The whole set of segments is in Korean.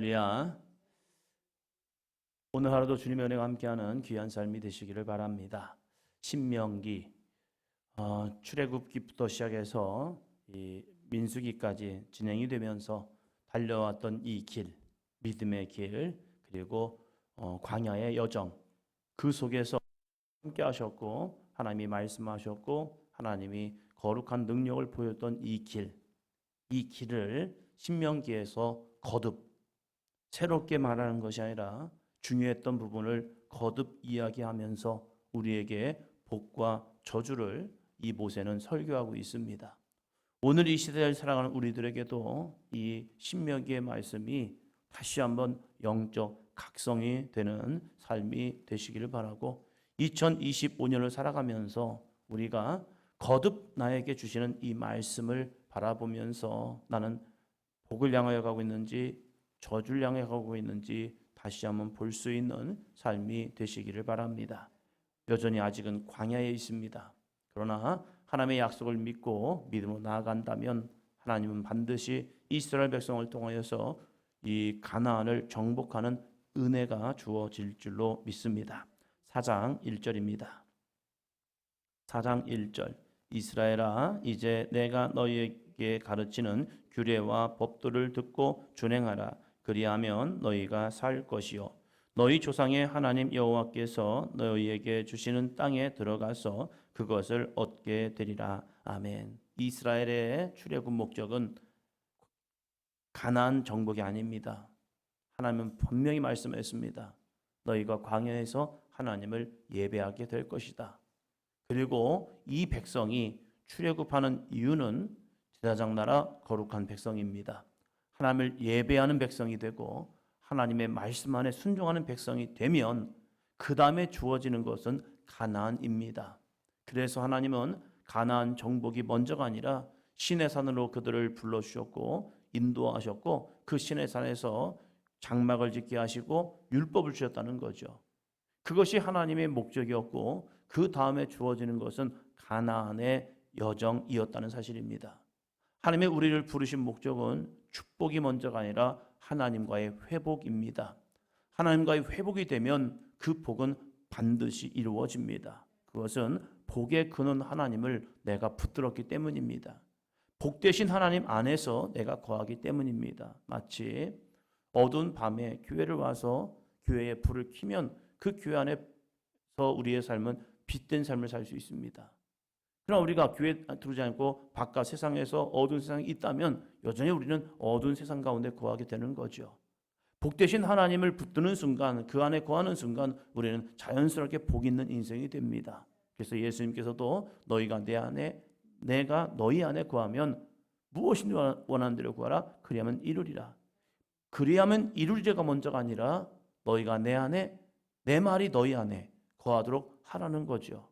할렐루야. 오늘 하루도 주님의 은혜가 함께하는 귀한 삶이 되시기를 바랍니다. 신명기 출애굽기부터 시작해서 이 민수기까지 진행이 되면서 달려왔던 이 길, 믿음의 길, 그리고 광야의 여정, 그 속에서 함께 하셨고 하나님이 말씀하셨고 하나님이 거룩한 능력을 보였던 이 길을 신명기에서 거듭 새롭게 말하는 것이 아니라 중요했던 부분을 거듭 이야기하면서 우리에게 복과 저주를 이 모세는 설교하고 있습니다. 오늘 이 시대를 살아가는 우리들에게도 이 신명기의 말씀이 다시 한번 영적 각성이 되는 삶이 되시기를 바라고 2025년을 살아가면서 우리가 거듭 나에게 주시는 이 말씀을 바라보면서 나는 복을 향하여 가고 있는지 저주를 향해 가고 있는지 다시 한번 볼 수 있는 삶이 되시기를 바랍니다. 여전히 아직은 광야에 있습니다. 그러나 하나님의 약속을 믿고 믿음으로 나아간다면 하나님은 반드시 이스라엘 백성을 통하여서 이 가나안을 정복하는 은혜가 주어질 줄로 믿습니다. 4장 1절입니다. 4장 1절 이스라엘아 이제 내가 너희에게 가르치는 규례와 법도를 듣고 준행하라. 그리하면 너희가 살 것이요 너희 조상의 하나님 여호와께서 너희에게 주시는 땅에 들어가서 그것을 얻게 되리라. 아멘. 이스라엘의 출애굽 목적은 가나안 정복이 아닙니다. 하나님은 분명히 말씀했습니다. 너희가 광야에서 하나님을 예배하게 될 것이다. 그리고 이 백성이 출애굽하는 이유는 제사장 나라 거룩한 백성입니다. 하나님을 예배하는 백성이 되고 하나님의 말씀 안에 순종하는 백성이 되면 그 다음에 주어지는 것은 가나안입니다. 그래서 하나님은 가나안 정복이 먼저가 아니라 시내 산으로 그들을 불러주셨고 인도하셨고 그 시내 산에서 장막을 짓게 하시고 율법을 주셨다는 거죠. 그것이 하나님의 목적이었고 그 다음에 주어지는 것은 가나안의 여정이었다는 사실입니다. 하나님의 우리를 부르신 목적은 축복이 먼저가 아니라 하나님과의 회복입니다. 하나님과의 회복이 되면 그 복은 반드시 이루어집니다. 그것은 복의 근원 하나님을 내가 붙들었기 때문입니다. 복 되신 하나님 안에서 내가 거하기 때문입니다. 마치 어두운 밤에 교회를 와서 교회에 불을 켜면 그 교회 안에서 우리의 삶은 빛된 삶을 살 수 있습니다. 그러나 우리가 교회에 들어오지 않고 바깥 세상에서 어두운 세상이 있다면 여전히 우리는 어두운 세상 가운데 거하게 되는 거죠. 복되신 하나님을 붙드는 순간, 그 안에 거하는 순간 우리는 자연스럽게 복 있는 인생이 됩니다. 그래서 예수님께서도 너희가 내 안에, 내가 너희 안에 거하면 무엇이든 원하는 대로 구하라. 그리하면 이루리라. 그리하면 이루리가 먼저가 아니라 너희가 내 안에, 내 말이 너희 안에 거하도록 하라는 거죠.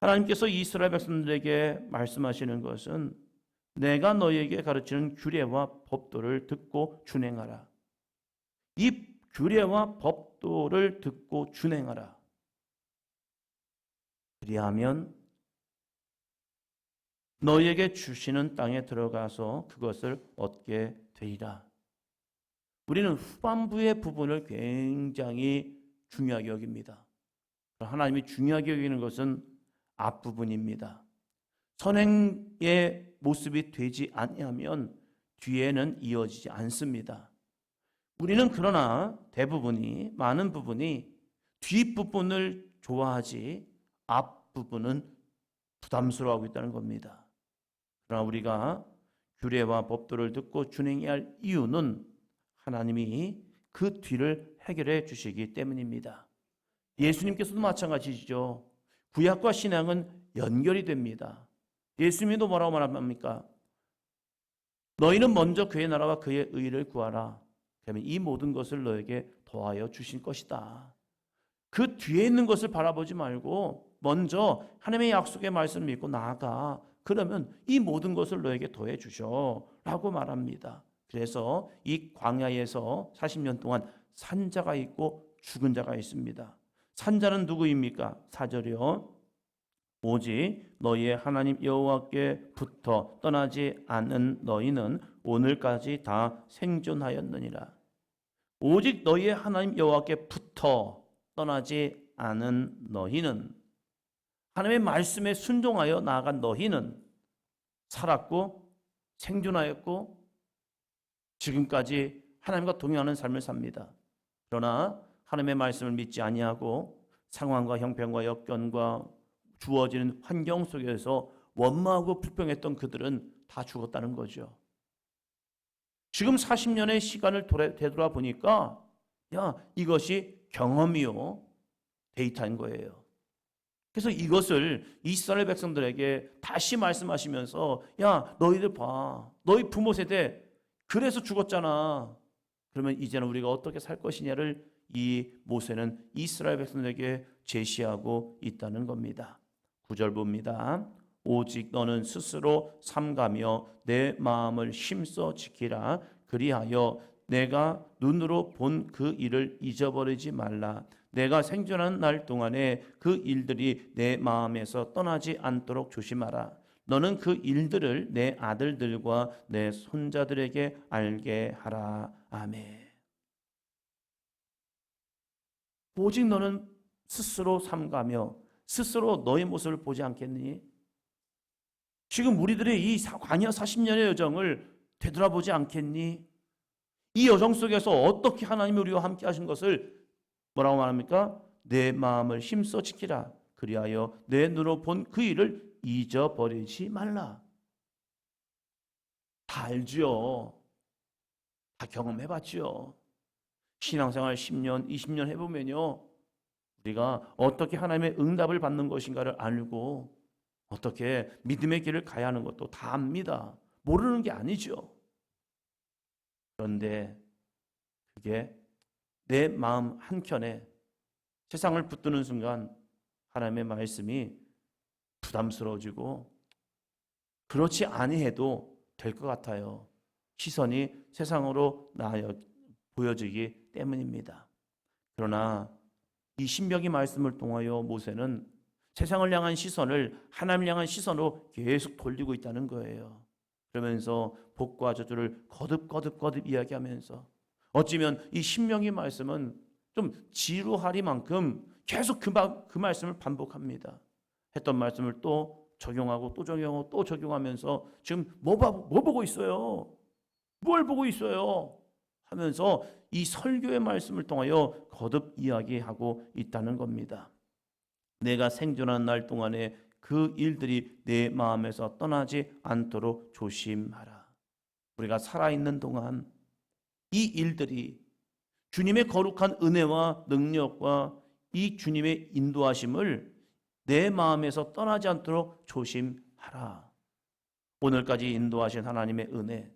하나님께서 이스라엘 백성들에게 말씀하시는 것은 내가 너희에게 가르치는 규례와 법도를 듣고 준행하라. 이 규례와 법도를 듣고 준행하라. 그리하면 너희에게 주시는 땅에 들어가서 그것을 얻게 되리라. 우리는 후반부의 부분을 굉장히 중요하게 여깁니다. 하나님이 중요하게 여기는 것은 앞부분입니다. 선행의 모습이 되지 아니하면 뒤에는 이어지지 않습니다. 우리는 그러나 대부분이, 많은 부분이 뒷부분을 좋아하지 앞부분은 부담스러워하고 있다는 겁니다. 그러나 우리가 규례와 법도를 듣고 준행해야 할 이유는 하나님이 그 뒤를 해결해 주시기 때문입니다. 예수님께서도 마찬가지죠. 구약과 신약은 연결이 됩니다. 예수님도 뭐라고 말합니까? 너희는 먼저 그의 나라와 그의 의를 구하라. 그러면 이 모든 것을 너에게 더하여 주실 것이다. 그 뒤에 있는 것을 바라보지 말고 먼저 하나님의 약속의 말씀을 믿고 나아가. 그러면 이 모든 것을 너에게 더해 주셔 라고 말합니다. 그래서 이 광야에서 40년 동안 산 자가 있고 죽은 자가 있습니다. 산자는 누구입니까? 4절이요. 오직 너희의 하나님 여호와께부터 떠나지 않은 너희는 오늘까지 다 생존하였느니라. 오직 너희의 하나님 여호와께 붙어 떠나지 않은 너희는, 하나님의 말씀에 순종하여 나아간 너희는 살았고 생존하였고 지금까지 하나님과 동행하는 삶을 삽니다. 그러나 하나님의 말씀을 믿지 아니하고 상황과 형편과 여건과 주어지는 환경 속에서 원망하고 불평했던 그들은 다 죽었다는 거죠. 지금 40년의 시간을 되돌아보니까 이것이 경험이요 데이터인 거예요. 그래서 이것을 이스라엘 백성들에게 다시 말씀하시면서 너희들 봐. 너희 부모 세대 그래서 죽었잖아. 그러면 이제는 우리가 어떻게 살 것이냐를 이 모세는 이스라엘 백성들에게 제시하고 있다는 겁니다. 9절 봅니다. 오직 너는 스스로 삼가며 내 마음을 힘써 지키라. 그리하여 내가 눈으로 본 그 일을 잊어버리지 말라. 내가 생존하는 날 동안에 그 일들이 내 마음에서 떠나지 않도록 조심하라. 너는 그 일들을 내 아들들과 내 손자들에게 알게 하라. 아멘. 오직 너는 스스로 삼가며 스스로 너의 모습을 보지 않겠니? 지금 우리들의 이 관여 40년의 여정을 되돌아보지 않겠니? 이 여정 속에서 어떻게 하나님이 우리와 함께 하신 것을 뭐라고 말합니까? 내 마음을 힘써 지키라. 그리하여 내 눈으로 본 그 일을 잊어버리지 말라. 다 알죠. 다 경험해봤죠. 신앙생활 10년, 20년 해보면요. 우리가 어떻게 하나님의 응답을 받는 것인가를 알고 어떻게 믿음의 길을 가야 하는 것도 다 압니다. 모르는 게 아니죠. 그런데 그게 내 마음 한켠에 세상을 붙드는 순간 하나님의 말씀이 부담스러워지고 그렇지 아니해도 될 것 같아요. 시선이 세상으로 보여지기 때문입니다. 그러나 이 신명기 말씀을 통하여 모세는 세상을 향한 시선을 하나님을 향한 시선으로 계속 돌리고 있다는 거예요. 그러면서 복과 저주를 거듭 이야기하면서 어찌면 이 신명기 말씀은 좀 지루하리만큼 계속 그 말씀을 반복합니다. 했던 말씀을 또 적용하고 또 적용하고 또 적용하면서 지금 뭐 보고 있어요? 뭘 보고 있어요? 하면서 이 설교의 말씀을 통하여 거듭 이야기하고 있다는 겁니다. 내가 생존하는 날 동안에 그 일들이 내 마음에서 떠나지 않도록 조심하라. 우리가 살아있는 동안 이 일들이 주님의 거룩한 은혜와 능력과 이 주님의 인도하심을 내 마음에서 떠나지 않도록 조심하라. 오늘까지 인도하신 하나님의 은혜,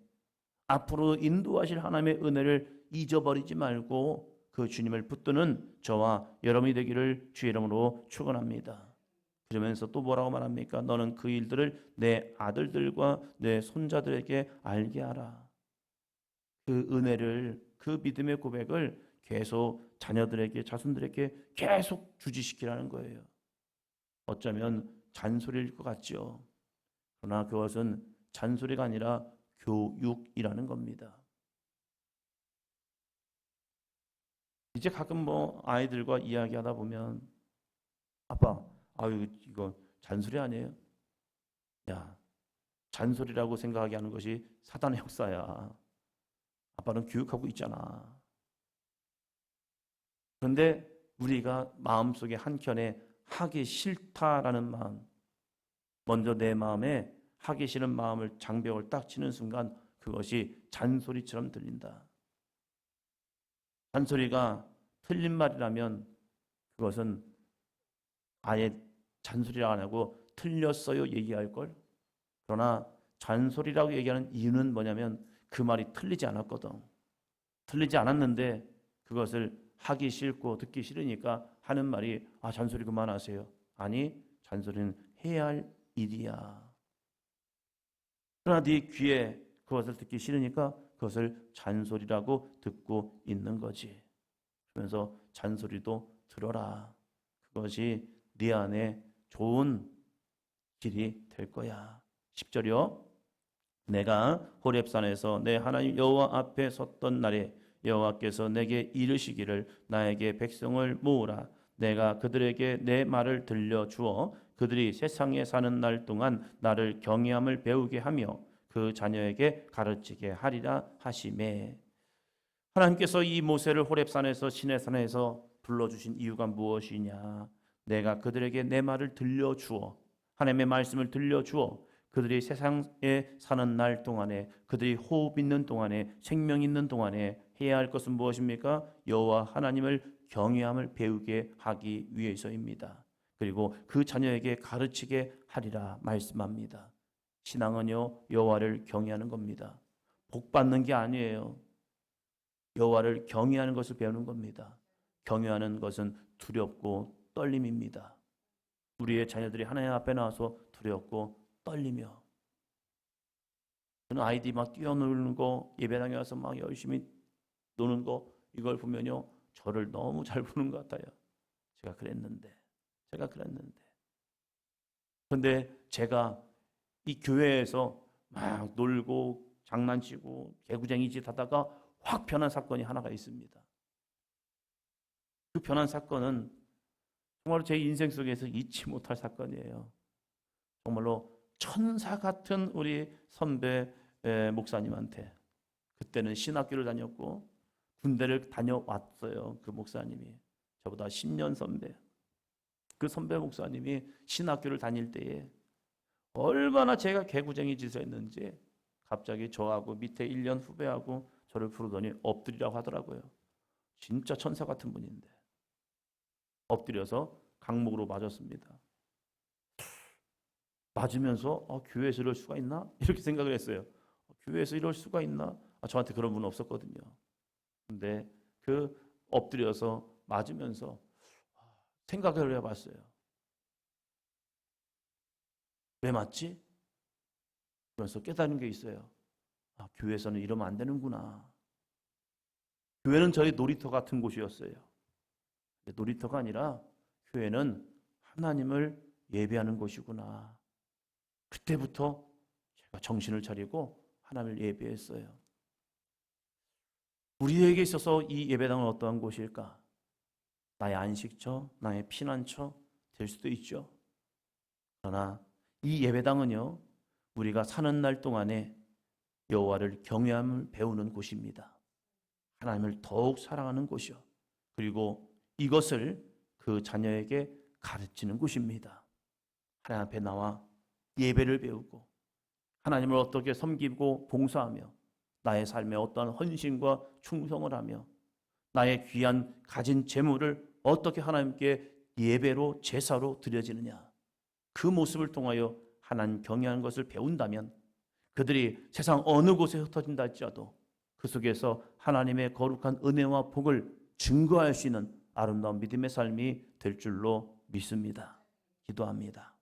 앞으로 인도하실 하나님의 은혜를 잊어버리지 말고 그 주님을 붙드는 저와 여러분이 되기를 주의 이름으로 축원합니다. 그러면서 또 뭐라고 말합니까? 너는 그 일들을 내 아들들과 내 손자들에게 알게 하라. 그 은혜를, 그 믿음의 고백을 계속 자녀들에게, 자손들에게 계속 주지시키라는 거예요. 어쩌면 잔소리일 것 같죠. 그러나 그것은 잔소리가 아니라 교육이라는 겁니다. 이제 가끔 아이들과 이야기하다 보면 아빠, 이거 잔소리 아니에요? 야, 잔소리라고 생각하게 하는 것이 사단의 역사야. 아빠는 교육하고 있잖아. 그런데 우리가 마음속에 한켠에 하기 싫다라는 마음, 먼저 내 마음에 하기 싫은 마음을 장벽을 딱 치는 순간 그것이 잔소리처럼 들린다. 잔소리가 틀린 말이라면 그것은 아예 잔소리라고 안 하고 틀렸어요 얘기할 걸. 그러나 잔소리라고 얘기하는 이유는 뭐냐면 그 말이 틀리지 않았거든. 틀리지 않았는데 그것을 하기 싫고 듣기 싫으니까 하는 말이 잔소리 그만하세요. 아니, 잔소리는 해야 할 일이야. 그러나 네 귀에 그것을 듣기 싫으니까 그것을 잔소리라고 듣고 있는 거지. 그러면서 잔소리도 들어라. 그것이 네 안에 좋은 길이 될 거야. 10절이요. 내가 호렙산에서 내 하나님 여호와 앞에 섰던 날에 여호와께서 내게 이르시기를 나에게 백성을 모으라. 내가 그들에게 내 말을 들려주어 그들이 세상에 사는 날 동안 나를 경외함을 배우게 하며 그 자녀에게 가르치게 하리라 하시매. 하나님께서 이 모세를 호렙산에서 시내산에서 불러주신 이유가 무엇이냐? 내가 그들에게 내 말을 들려주어, 하나님의 말씀을 들려주어 그들이 세상에 사는 날 동안에, 그들이 호흡 있는 동안에, 생명 있는 동안에 해야 할 것은 무엇입니까? 여호와 하나님을 경외함을 배우게 하기 위해서입니다. 그리고 그 자녀에게 가르치게 하리라 말씀합니다. 신앙은요, 여호와를 경외하는 겁니다. 복 받는 게 아니에요. 여호와를 경외하는 것을 배우는 겁니다. 경외하는 것은 두렵고 떨림입니다. 우리의 자녀들이 하나님 앞에 나와서 두렵고 떨리며, 저는 아이들이 막 뛰어노는 거, 예배당에 와서 막 열심히 노는 거, 이걸 보면요 저를 너무 잘 보는 것 같아요. 제가 그랬는데 그런데 제가 이 교회에서 막 놀고 장난치고 개구쟁이 짓 하다가 확 변한 사건이 하나가 있습니다. 그 변한 사건은 정말로 제 인생 속에서 잊지 못할 사건이에요. 정말로 천사 같은 우리 선배 목사님한테, 그때는 신학교를 다녔고 군대를 다녀왔어요. 그 목사님이 저보다 10년 선배, 그 선배 목사님이 신학교를 다닐 때에 얼마나 제가 개구쟁이 짓을 했는지 갑자기 저하고 밑에 1년 후배하고 저를 부르더니 엎드리라고 하더라고요. 진짜 천사 같은 분인데 엎드려서 강목으로 맞았습니다. 맞으면서 교회에서 이럴 수가 있나? 이렇게 생각을 했어요. 교회에서 이럴 수가 있나? 저한테 그런 분은 없었거든요. 근데 그 엎드려서 맞으면서 생각을 해봤어요. 왜 맞지? 그러면서 깨달은 게 있어요. 교회에서는 이러면 안 되는구나. 교회는 저희 놀이터 같은 곳이었어요. 놀이터가 아니라 교회는 하나님을 예배하는 곳이구나. 그때부터 제가 정신을 차리고 하나님을 예배했어요. 우리에게 있어서 이 예배당은 어떠한 곳일까? 나의 안식처, 나의 피난처 될 수도 있죠. 그러나 이 예배당은요, 우리가 사는 날 동안에 여호와를 경외함을 배우는 곳입니다. 하나님을 더욱 사랑하는 곳이요. 그리고 이것을 그 자녀에게 가르치는 곳입니다. 하나님 앞에 나와 예배를 배우고 하나님을 어떻게 섬기고 봉사하며 나의 삶에 어떠한 헌신과 충성을 하며 나의 귀한 가진 재물을 어떻게 하나님께 예배로 제사로 드려지느냐, 그 모습을 통하여 하나님 경외하는 것을 배운다면 그들이 세상 어느 곳에 흩어진다 할지라도 그 속에서 하나님의 거룩한 은혜와 복을 증거할 수 있는 아름다운 믿음의 삶이 될 줄로 믿습니다. 기도합니다.